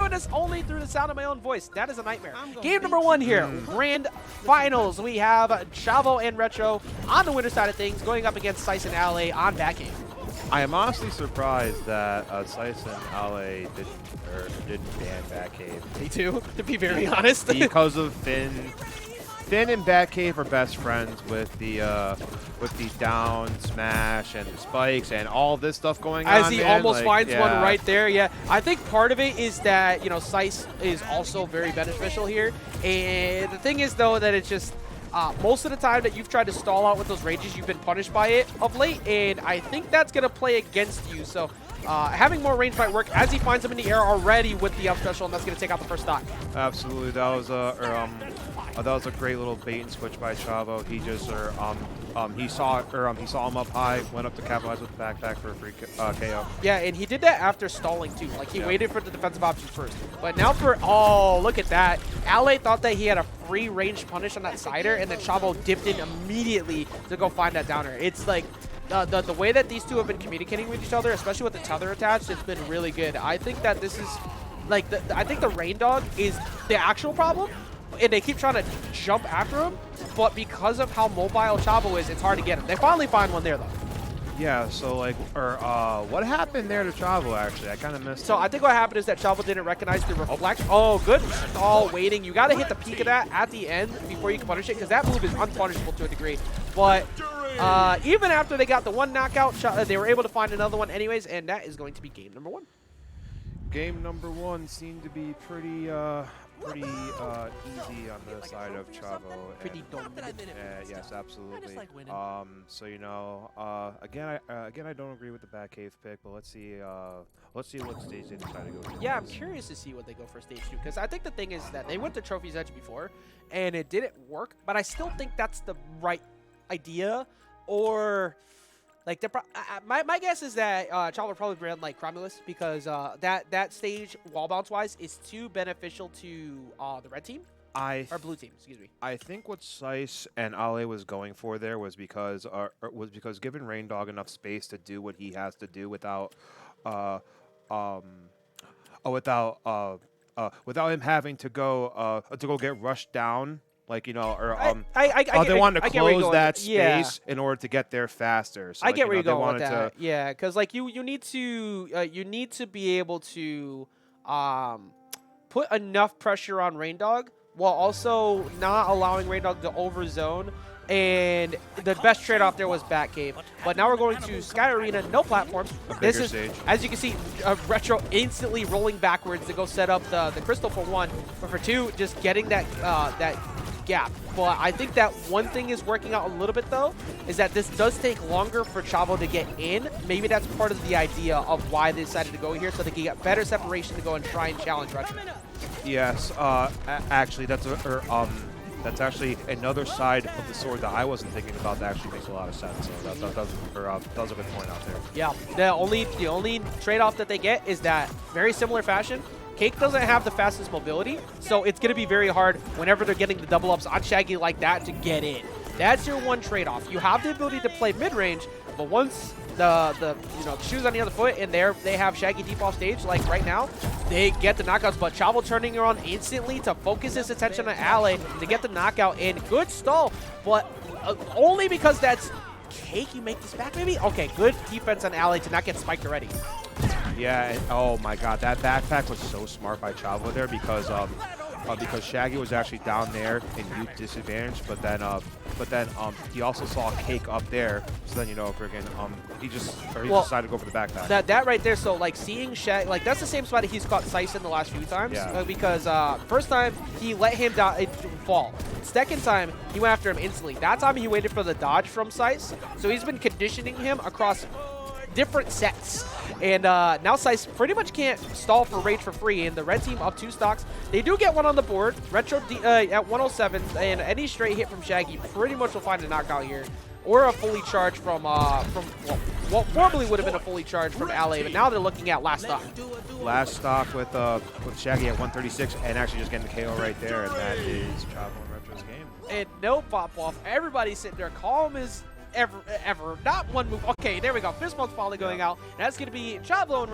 join us only through the sound of my own voice. That is a nightmare. Game number 1 here, Grand Finals. We have Chavo and Retro on the winner side of things, going up against Sice and Ale on backhand. I am honestly surprised that Sice and Ale didn't ban Batcave. Me too, to be very honest. Because of Finn. Finn and Batcave are best friends with the down smash and the spikes and all this stuff going on. As he almost finds one right there, yeah. I think part of it is that, you know, Sice is also very beneficial here. And the thing is, though, that it's just most of the time that you've tried to stall out with those rages, you've been punished by it of late. And I think that's going to play against you. So having more range might work as he finds him in the air already with the up special, and that's going to take out the first stock. Absolutely. That was a great little bait and switch by Chavo. He just he saw him up high, went up to capitalize with the backpack for a free KO. Yeah, and he did that after stalling too. Like he waited for the defensive options first. But now for look at that. Ale thought that he had a free range punish on that sider, and then Chavo dipped in immediately to go find that downer. It's like the way that these two have been communicating with each other, especially with the tether attached, it's been really good. I think that this is like I think the Rain Dog is the actual problem. And they keep trying to jump after him, but because of how mobile Chavo is, it's hard to get him. They finally find one there, though. Yeah, so, like, what happened there to Chavo, actually? I kind of missed So I think what happened is that Chavo didn't recognize the reflect. Oh, good stall waiting. You got to hit the peak of that at the end before you can punish it, because that move is unpunishable to a degree. But even after they got the one knockout, they were able to find another one anyways, and that is going to be game number 1. Game number 1 seemed to be pretty easy on the side of Chavo. Pretty dominant. Yes, absolutely. So you know, again, I don't agree with the Batcave pick, but let's see what stage they decide to go to. Yeah, I'm curious to see what they go for stage 2, because I think the thing is that they went to Trophy's Edge before, and it didn't work. But I still think that's the right idea, or. Like my guess is that Chavo probably ran like Cromulus, because that stage wall bounce wise is too beneficial to the red team or blue team. Excuse me. I think what Sice and Ale was going for there was because giving Rain Dog enough space to do what he has to do without him having to go get rushed down. Like, you know, or they wanted to close that space in order to get there faster. So, I get where you're going with that. Yeah, because like you need to be able to put enough pressure on Rain Dog while also not allowing Rain Dog to overzone. And the best trade-off there was Batcave. But now we're going to Sky Arena, no platforms. This is, as you can see, Retro instantly rolling backwards to go set up the crystal for 1, but for 2, just getting that gap. But I think that one thing is working out a little bit, though, is that this does take longer for Chavo to get in. Maybe that's part of the idea of why they decided to go here, so they can get better separation to go and try and challenge Retro. Yes, actually, that's actually another side of the sword that I wasn't thinking about. That actually makes a lot of sense. So that was a good point out there. Yeah, the only trade-off that they get is that very similar fashion. Cake doesn't have the fastest mobility, so it's going to be very hard whenever they're getting the double ups on Shaggy like that to get in. That's your one trade-off. You have the ability to play mid-range, but once the shoes on the other foot and they have Shaggy deep off stage, like right now, they get the knockouts. But Chavo turning around instantly to focus his attention on Ale to get the knockout, and good stall, but only because that's Cake. You make this back, maybe? Okay, good defense on Ale to not get spiked already. Yeah, and, oh my God, that backpack was so smart by Chavo there, because Shaggy was actually down there in huge disadvantage, but then he also saw Cake up there, so then he decided to go for the backpack. That right there, so like seeing Shaggy, like that's the same spot that he's caught Sice in the last few times, because first time he let him fall. Second time he went after him instantly. That time he waited for the dodge from Sice, so he's been conditioning him across different sets. And now Sice pretty much can't stall for rage for free, and the red team up 2 stocks. They do get one on the board. Retro at 107, and any straight hit from Shaggy pretty much will find a knockout here, or a fully charged from what formerly would have been a fully charged from Ale, but now they're looking at last stock. Last stock with Shaggy at 136, and actually just getting the KO right there, and that is Chavo and Retro's game. And no pop-off. Everybody's sitting there calm as ever. Not one move. Okay, there we go. Fist bump's finally going out. And that's going to be Chavo and